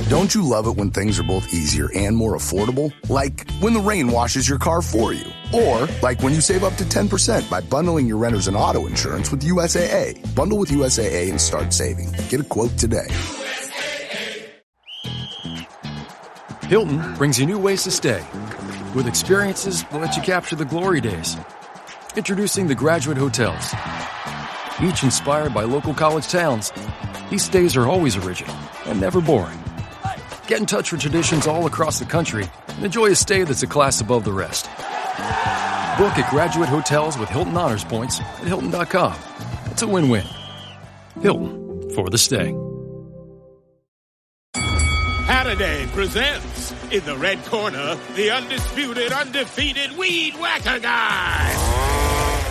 Don't you love it when things are both easier and more affordable? Like when the rain washes your car for you. Or like when you save up to 10% by bundling your renters and auto insurance with USAA. Bundle with USAA and start saving. Get a quote today. Hilton brings you new ways to stay with experiences that let you capture the glory days. Introducing the Graduate Hotels. Each inspired by local college towns, these stays are always original and never boring. Get in touch with traditions all across the country and enjoy a stay that's a class above the rest. Book at Graduate Hotels with Hilton Honors Points at Hilton.com. It's a win-win. Hilton, for the stay. Saturday presents, in the red corner, the undisputed, undefeated Weed Whacker Guy.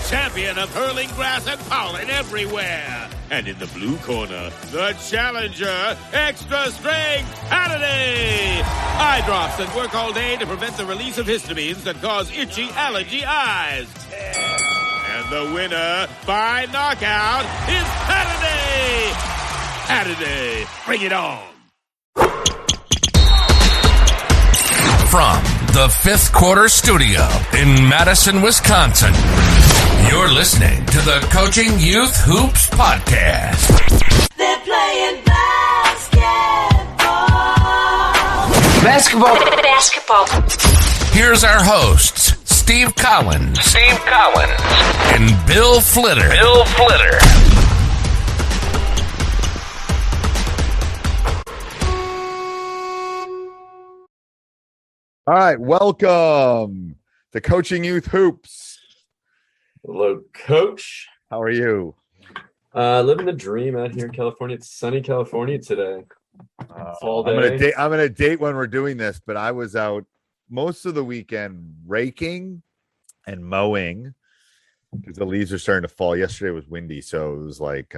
Champion of hurling grass and pollen everywhere. And in the blue corner, the challenger, extra strength, Saturday. Eye drops that work all day to prevent the release of histamines that cause itchy allergy eyes. And the winner by knockout is Saturday. Saturday, bring it on. From the Fifth Quarter Studio in Madison, Wisconsin, you're listening to the Coaching Youth Hoops Podcast. They're playing basketball. Here's our hosts, Steve Collins, and Bill Flitter. All right, welcome to Coaching Youth Hoops. Hello, Coach. How are you? Living the dream out here in California. It's sunny California today. Fall day. I'm gonna date when we're doing this, but I was out most of the weekend raking and mowing because the leaves are starting to fall. Yesterday was windy, so it was like,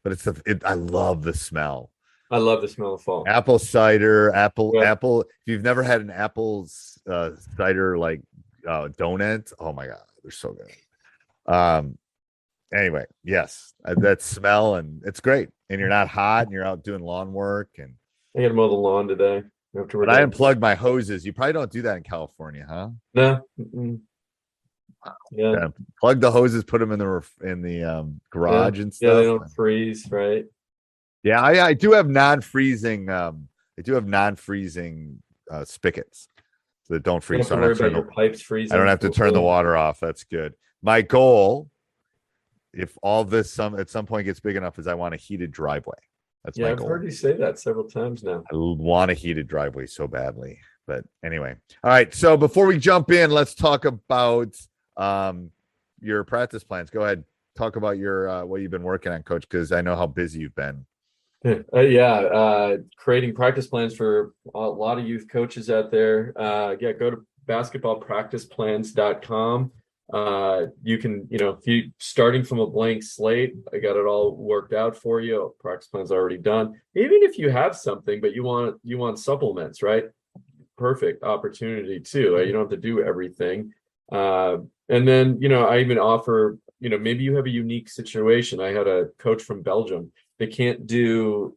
but I love the smell. I love the smell of fall. Apple cider, apple. If you've never had an apple cider like donut, oh my god, they're so good. Anyway, yes, that smell, and it's great. And you're not hot, and you're out doing lawn work. And I got to mow the lawn today. But I unplugged my hoses. You probably don't do that in California, huh? No. Mm-mm. Yeah. Plug the hoses, put them in the garage and stuff. Yeah, they don't freeze, right? Yeah, I do have non-freezing. Spigots that don't freeze. You don't have to worry about your pipes freezing. I don't have to turn the water off. That's good. My goal, if all this at some point gets big enough, is I want a heated driveway. That's my goal. I've heard you say that several times now. I want a heated driveway so badly. But anyway, all right. So before we jump in, let's talk about your practice plans. Go ahead, talk about your what you've been working on, Coach, because I know how busy you've been. Creating practice plans for a lot of youth coaches out there. Go to basketballpracticeplans.com. You can, if you starting from a blank slate, I got it all worked out for you. Practice plan's already done. Even if you have something, but you want supplements, right? Perfect opportunity too. You don't have to do everything. And then, I even offer, maybe you have a unique situation. I had a coach from Belgium. They can't do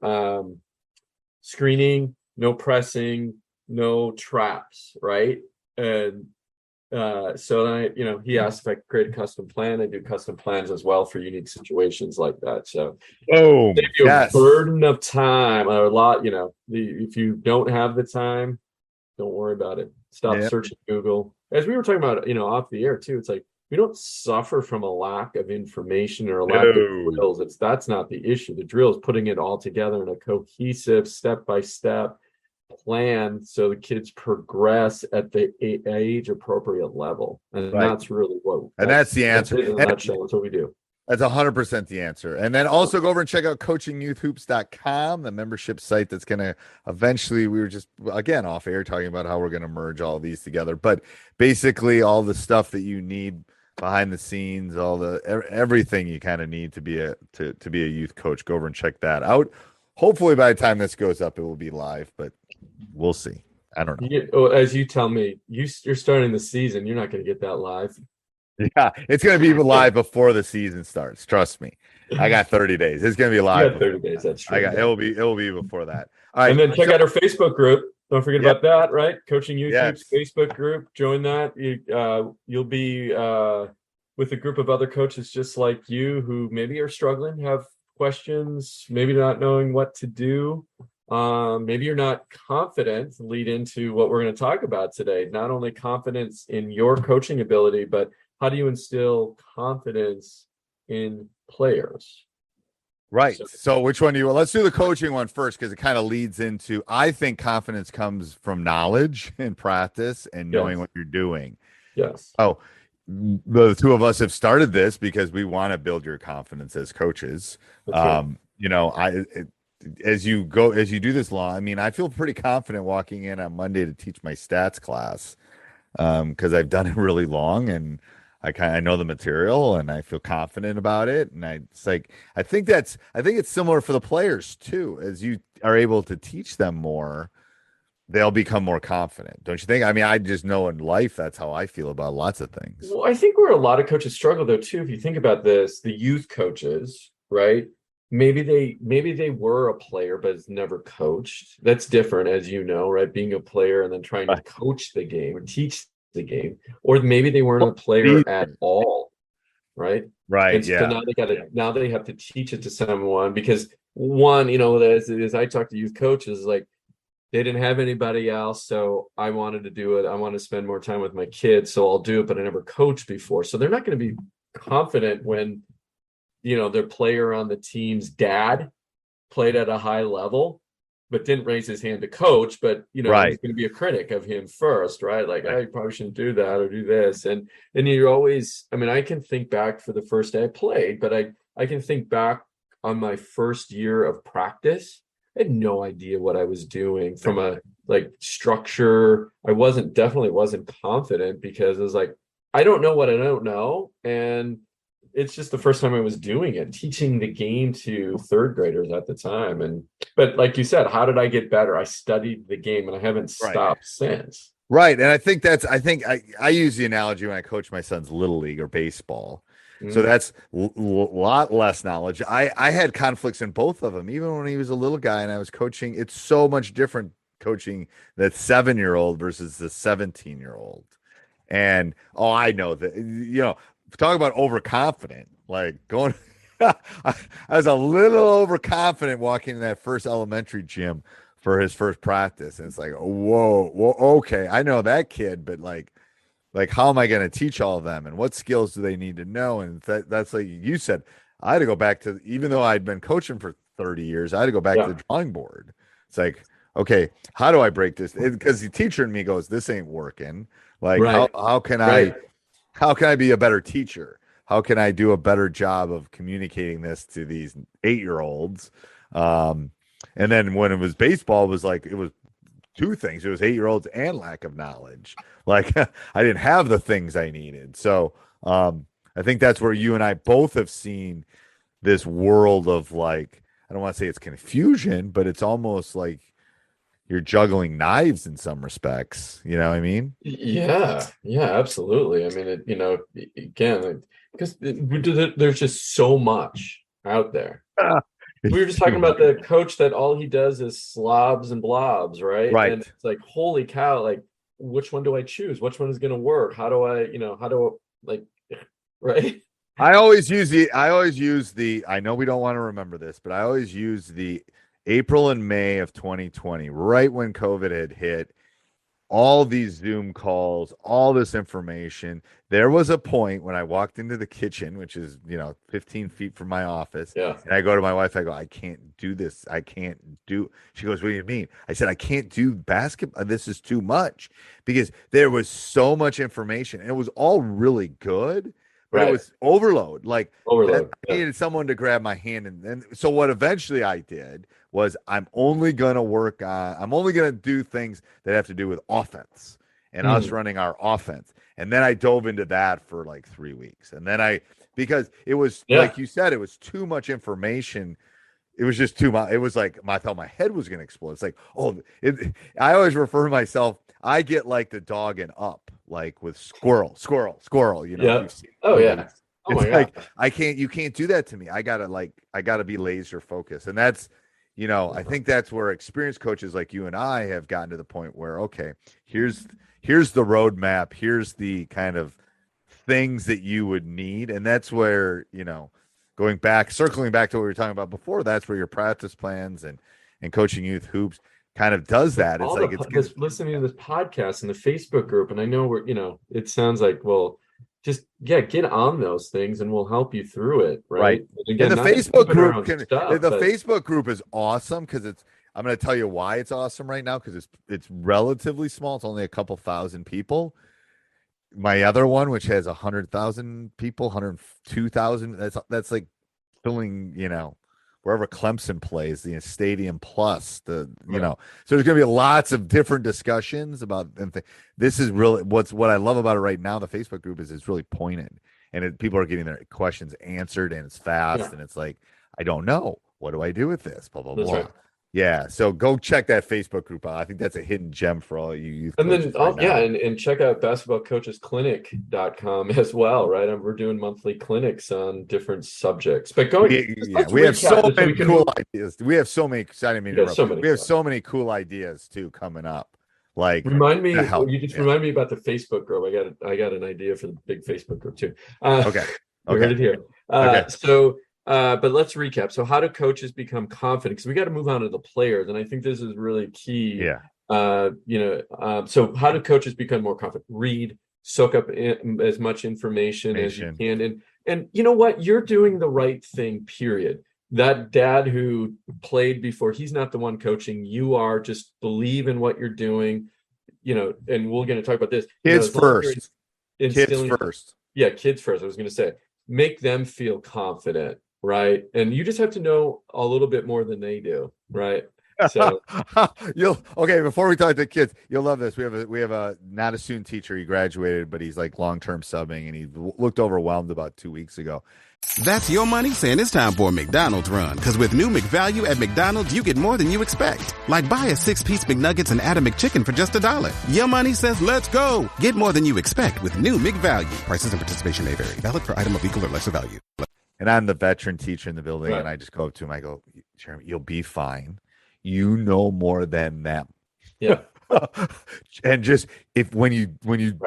screening, no pressing, no traps, right? And so then he asked if I could create a custom plan. I do custom plans as well for unique situations like that. So save you a burden of time, a lot. If you don't have the time, don't worry about it. Stop searching Google. As we were talking about, off the air too, it's like we don't suffer from a lack of information or a lack of drills. That's not the issue. The drill is putting it all together in a cohesive, step-by-step plan so the kids progress at the age appropriate level. And that's really what. And that's the answer. In a nutshell, that's what we do. That's 100% the answer. And then also go over and check out coachingyouthhoops.com, the membership site that's going to eventually, we were just, again, off air talking about how we're going to merge all these together. But basically all the stuff that you need behind the scenes, everything you kind of need to be a youth coach, go over and check that out. Hopefully by the time this goes up, it will be live, but we'll see. I don't know. As you tell me, you're starting the season. You're not going to get that live. Yeah, it's going to be live before the season starts. Trust me. I got 30 days. It's going to be live. You got 30 days. That's true. It will be before that. All right. And then check out our Facebook group. Don't forget about that, right? Coaching Youth Yes. Hoops Facebook group. Join that. You'll be with a group of other coaches just like you who maybe are struggling, have questions, maybe not knowing what to do. Maybe you're not confident, lead into what we're going to talk about today. Not only confidence in your coaching ability, but how do you instill confidence in players? Right. So which one do you want? Let's do the coaching one first because it kind of leads into, I think confidence comes from knowledge and practice and knowing what you're doing. Yes. Oh, the two of us have started this because we want to build your confidence as coaches. Right. You know, as you do this long, I mean, I feel pretty confident walking in on Monday to teach my stats class because I've done it really long and I know the material and I feel confident about it. And I think it's similar for the players too. As you are able to teach them more, they'll become more confident. Don't you think? I mean, I just know in life, that's how I feel about lots of things. Well, I think where a lot of coaches struggle though, too, if you think about this, the youth coaches, right? Maybe they were a player, but it's never coached. That's different, as you know, right? Being a player and then trying to coach the game or teach the game, or maybe they weren't a player at all, right? Right. And so now they have to teach it to someone because one, you know, as I talk to youth coaches, like they didn't have anybody else, so I wanted to do it. I want to spend more time with my kids, so I'll do it. But I never coached before, so they're not going to be confident when, you know, their player on the team's dad played at a high level but didn't raise his hand to coach, but you know, he's going to be a critic of him first, right? Like, I probably shouldn't do that or do this. And you're always, I mean, I can think back for the first day I played, but I can think back on my first year of practice. I had no idea what I was doing from a like structure. I definitely wasn't confident because I was like, I don't know what I don't know. And it's just the first time I was doing it, teaching the game to third graders at the time. But like you said, how did I get better? I studied the game and I haven't stopped since. Right. And I think I use the analogy when I coach my son's little league or baseball. So that's a lot less knowledge. I had conflicts in both of them, even when he was a little guy and I was coaching. It's so much different coaching that 7-year-old versus the 17-year-old. And, I know that, you know, talk about overconfident, like going, I was a little overconfident walking in that first elementary gym for his first practice. And it's like, whoa, okay. I know that kid, but like, how am I going to teach all of them and what skills do they need to know? And that's like you said, I had to go back to, even though I'd been coaching for 30 years, I had to go back to the drawing board. It's like, okay, how do I break this? Because the teacher in me goes, this ain't working. Like, how can I be a better teacher? How can I do a better job of communicating this to these 8-year-olds? And then when it was baseball, it was two things. It was 8-year-olds and lack of knowledge. Like I didn't have the things I needed. So I think that's where you and I both have seen this world of like, I don't want to say it's confusion, but it's almost like you're juggling knives in some respects. You know what I mean? Yeah, absolutely. I mean, you know, again, because there's just so much out there. We were just talking about the coach that all he does is slobs and blobs, right? Right. And it's like, holy cow, like, which one do I choose? Which one is going to work? How do I, right? I always use the, I know we don't want to remember this, but I always use the April and May of 2020, right when COVID had hit, all these Zoom calls, all this information. There was a point when I walked into the kitchen, which is, 15 feet from my office. Yeah. And I go to my wife, I go, I can't do this. She goes, what do you mean? I said, I can't do basketball. This is too much, because there was so much information and it was all really good, but it was overload. I needed someone to grab my hand. And so what eventually I did was I'm only going to do things that have to do with offense and us running our offense. And then I dove into that for like 3 weeks. And then because it was, like you said, it was too much information. It was just too much. It was like, I thought my head was going to explode. It's like, I always refer to myself, I get like the dog in Up, like with squirrel, Yeah. Oh yeah. Oh, it's like, you can't do that to me. I gotta be laser focused. And that's, I think that's where experienced coaches like you and I have gotten to the point where, okay, here's the roadmap, here's the kind of things that you would need. And that's where, circling back to what we were talking about before, that's where your practice plans and coaching youth hoops kind of does that. It's like it's listening to this podcast in the Facebook group, and I know it sounds like, well, just get on those things and we'll help you through it, right? Again, and the Facebook group is awesome because I'm going to tell you why it's awesome right now, because it's relatively small. It's only a couple thousand people. My other one, which has 100,000 people, 102,000, that's like filling, wherever Clemson plays, the stadium plus so there's going to be lots of different discussions about, and this is really what I love about it right now. The Facebook group is it's really pointed, and people are getting their questions answered, and it's fast, and it's like, I don't know, what do I do with this? Blah blah blah. Right. Yeah, so go check that Facebook group out. I think that's a hidden gem for all you youth. And then, and check out basketballcoachesclinic.com as well, right? We're doing monthly clinics on different subjects. But we have so many cool ideas. We have so many. We have so many cool ideas too coming up. Like, remind me. You just remind me about the Facebook group. I got an idea for the big Facebook group too. Okay. We heard it here. So. But let's recap. So how do coaches become confident? Because we got to move on to the players. And I think this is really key. Yeah. So how do coaches become more confident? Read, soak up as much information as you can. And you know what? You're doing the right thing, period. That dad who played before, he's not the one coaching. You are. Just believe in what you're doing, and we're going to talk about this. Kids first. Kids first. Yeah, kids first. I was going to say, make them feel confident. Right. And you just have to know a little bit more than they do. Right. So before we talk to kids, you'll love this. We have a not a student teacher. He graduated, but he's like long-term subbing, and he looked overwhelmed about 2 weeks ago. That's your money saying it's time for a McDonald's run. Because with new McValue at McDonald's, you get more than you expect. Like, buy a 6-piece McNuggets and add a McChicken for just $1. Your money says let's go. Get more than you expect with new McValue. Prices and participation may vary. Valid for item of equal or lesser value. And I'm the veteran teacher in the building, and I just go up to him. I go, Jeremy, you'll be fine. You know more than them. Yeah. And just when you're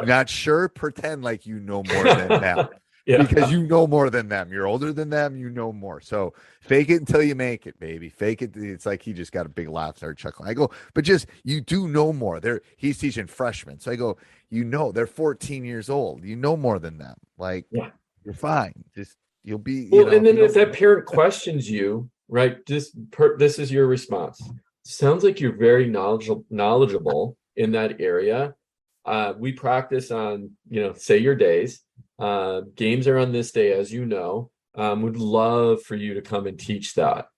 not sure, pretend like you know more than them. Because you know more than them. You're older than them. You know more. So fake it until you make it, baby. Fake it. It's like he just got a big laugh, started chuckling. I go, but just you do know more. He's teaching freshmen, so I go, they're 14 years old. You know more than them. Like, you're fine. Just. You'll be and then if that parent questions you, right, this is your response. Sounds like you're very knowledgeable in that area. We practice on, say your days. Games are on this day, as you know. Would love for you to come and teach that,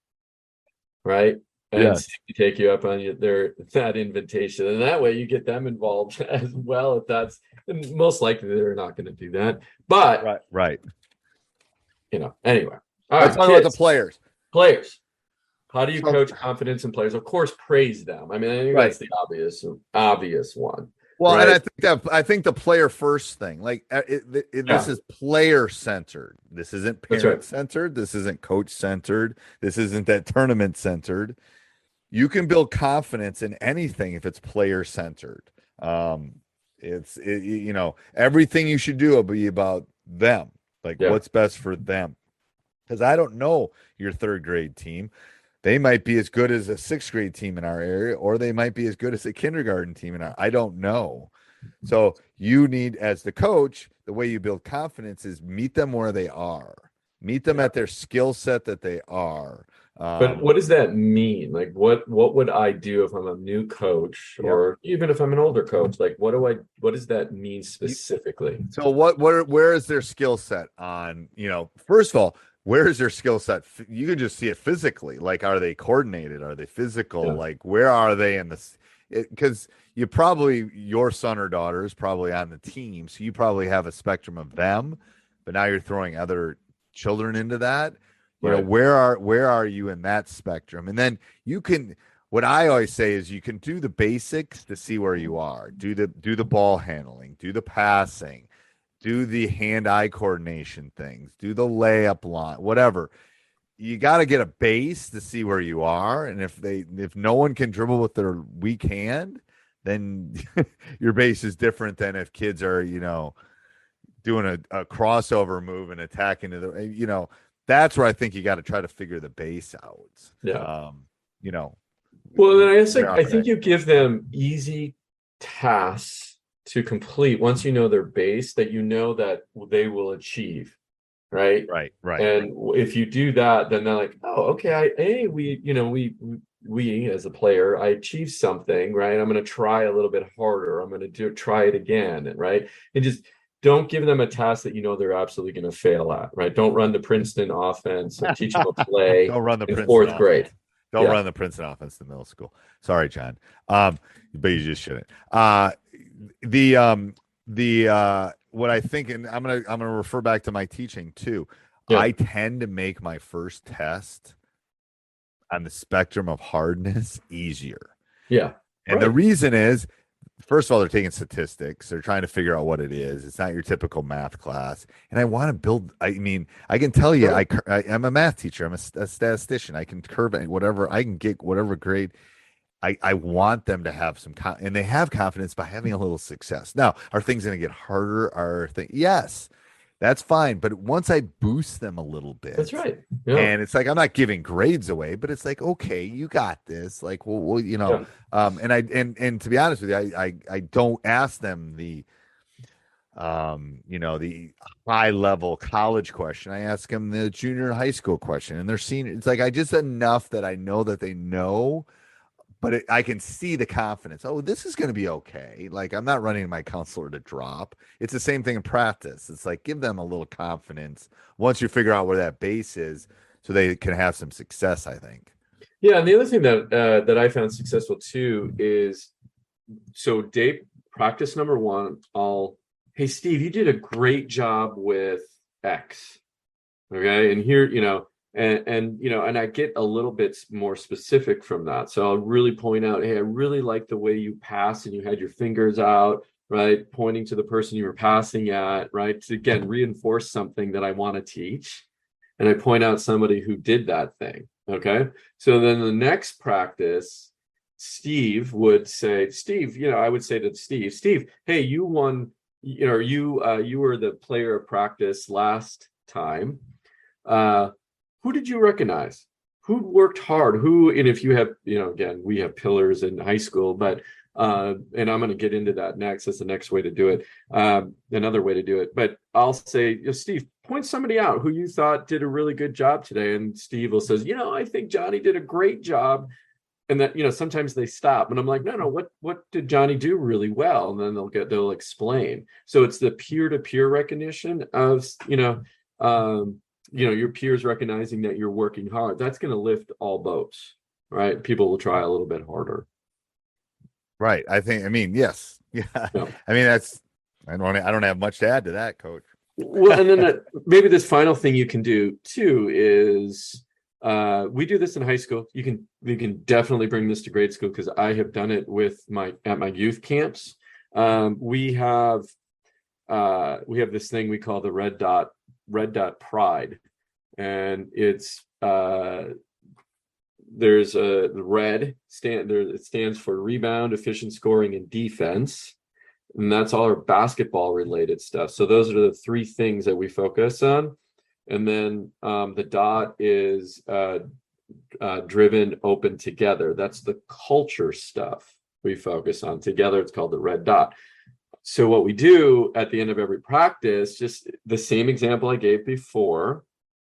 right? And take you up on that invitation, and that way you get them involved as well. If that's, and most likely they're not going to do that, but right. Anyway. Let's talk about the players. How do you coach confidence in players? Of course, praise them. I mean, I think that's the obvious one. Well, and I think the player first thing, like this is player centered. This isn't parent centered. This isn't coach centered. This isn't that tournament centered. You can build confidence in anything if it's player centered. Everything you should do will be about them. Like, what's best for them? Because I don't know your third grade team. They might be as good as a sixth grade team in our area, or they might be as good as a kindergarten team I don't know. So you need, as the coach, the way you build confidence is meet them where they are. Meet them at their skill set that they are. But what does that mean? Like, what would I do if I'm a new coach, or even if I'm an older coach? Like, what does that mean specifically? So where is their skill set on, first of all, where is their skill set? You can just see it physically. Like, are they coordinated? Are they physical? Yeah. Like, where are they in this? Because your son or daughter is probably on the team. So you probably have a spectrum of them, but now you're throwing other children into that. Where are you in that spectrum? And then what I always say is you can do the basics to see where you are. Do the ball handling, do the passing, do the hand-eye coordination things, do the layup line, whatever. you got to get a base to see where you are, and if no one can dribble with their weak hand, then your base is different than if kids are doing a crossover move and attacking to the that's where I think you got to try to figure the base out. Yeah. You know. Well, then I think you give them easy tasks to complete once you know their base that that they will achieve. Right. And if you do that, then they're like, oh, okay, we as a player, I achieved something, right? I'm going to try a little bit harder. I'm going to try it again, right? And just don't give them a task that they're absolutely going to fail at, right? Don't run the Princeton offense or teach them a play. Don't run the in Princeton fourth offense. grade. Don't run the Princeton offense in middle school. Sorry, John. But you just shouldn't. What I think, and I'm gonna refer back to my teaching too. Yeah. I tend to make my first test on the spectrum of hardness easier. Yeah. And the reason is, first of all, they're taking statistics. They're trying to figure out what it is. It's not your typical math class. And I want to build, I can tell you, I'm a math teacher. I'm a statistician. I can curve it, whatever. I can get whatever grade. I want them to have some, and they have confidence by having a little success. Now, are things going to get harder? Yes, that's fine. But once I boost them a little bit, that's right. Yeah. And it's like, I'm not giving grades away, but it's like, okay, you got this. Like, well, and to be honest with you, I don't ask them the high level college question. I ask them the junior high school question, and they're senior. It's like, I just enough that I know that they know. But I can see the confidence. Oh, this is going to be okay. Like, I'm not running my counselor to drop. It's the same thing in practice. It's like, give them a little confidence once you figure out where that base is so they can have some success, I think. Yeah, and the other thing that I found successful too is, so day practice number one, hey, Steve, you did a great job with X. Okay, and here, and I get a little bit more specific from that. So I'll really point out, hey, I really like the way you passed and you had your fingers out, right? Pointing to the person you were passing at, right? To again, reinforce something that I want to teach. And I point out somebody who did that thing. Okay. So then the next practice, Steve would say, I would say to Steve, hey, you won, you were the player of practice last time. Who did you recognize? Who worked hard? And if you have, again, we have pillars in high school, but, and I'm going to get into that next. That's the next way to do it. Another way to do it. But I'll say, Steve, point somebody out who you thought did a really good job today. And Steve will says, I think Johnny did a great job. And that, sometimes they stop and I'm like, no, what did Johnny do really well? And then they'll explain. So it's the peer-to-peer recognition of, your peers recognizing that you're working hard. That's going to lift all boats, right? People will try a little bit harder. Right. Yes. Yeah. I don't have much to add to that, Coach. Well, and then maybe this final thing you can do too is, we do this in high school. You can definitely bring this to grade school because I have done it at my youth camps. We have this thing we call the red dot pride, and it's there's the red it stands for rebound, efficient scoring, and defense, and that's all our basketball related stuff. So those are the three things that we focus on. And then the dot is driven, open, together. That's the culture stuff we focus on together. It's called the red dot. So what we do at the end of every practice, just the same example I gave before,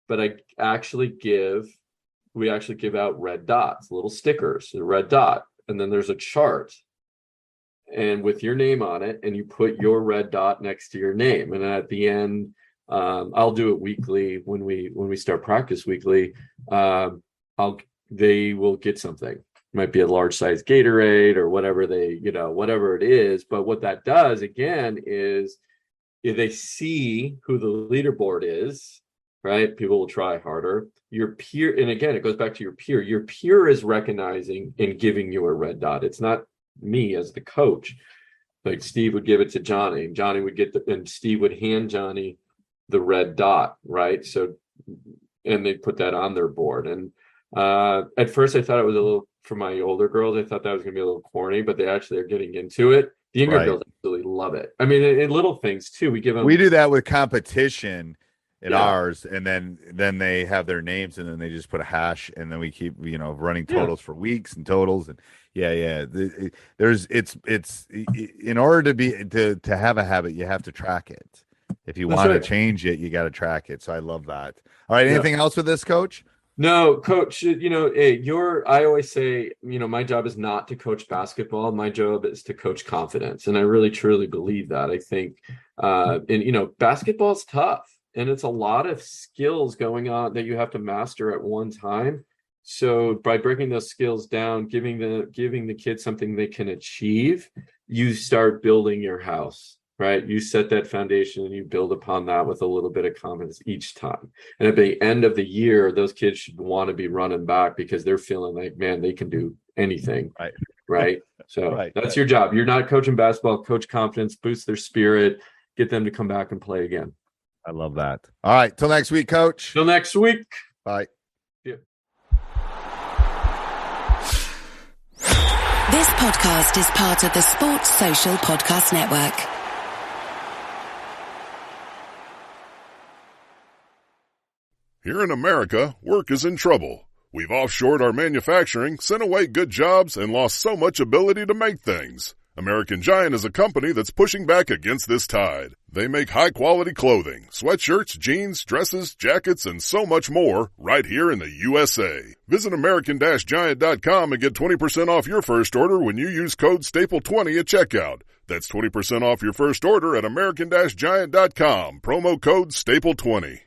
but we actually give out red dots, little stickers, a red dot, and then there's a chart and with your name on it, and you put your red dot next to your name. And at the end, I'll do it weekly when we start practice weekly. They will get something. Might be a large size Gatorade or whatever whatever it is. But what that does again is if they see who the leaderboard is, right? People will try harder. Your peer, and again, it goes back to your peer. Your peer is recognizing and giving you a red dot. It's not me as the coach. Like Steve would give it to Johnny, and Johnny would and Steve would hand Johnny the red dot, right? So and they put that on their board. And at first I thought it was a little, for my older girls, I thought that was going to be a little corny, but they actually are getting into it. The younger girls absolutely love it. I mean, in little things too. We give them. We do that with competition at ours, and then they have their names, and then they just put a hash, and then we keep running totals for weeks and totals, and it's in order to have a habit, you have to track it. If you want to change it, you got to track it. So I love that. All right, anything else with this, Coach? No, Coach, I always say, my job is not to coach basketball. My job is to coach confidence. And I really, truly believe that. I think, basketball is tough, and it's a lot of skills going on that you have to master at one time. So by breaking those skills down, giving the kids something they can achieve, you start building your house. Right? You set that foundation and you build upon that with a little bit of confidence each time. And at the end of the year, those kids should want to be running back because they're feeling like, man, they can do anything. Right. So that's your job. You're not coaching basketball, coach confidence, boost their spirit, get them to come back and play again. I love that. All right. Till next week, Coach. Till next week. Bye. Yeah. This podcast is part of the Sports Social Podcast Network. Here in America, work is in trouble. We've offshored our manufacturing, sent away good jobs, and lost so much ability to make things. American Giant is a company that's pushing back against this tide. They make high-quality clothing, sweatshirts, jeans, dresses, jackets, and so much more right here in the USA. Visit American-Giant.com and get 20% off your first order when you use code STAPLE20 at checkout. That's 20% off your first order at American-Giant.com, promo code STAPLE20.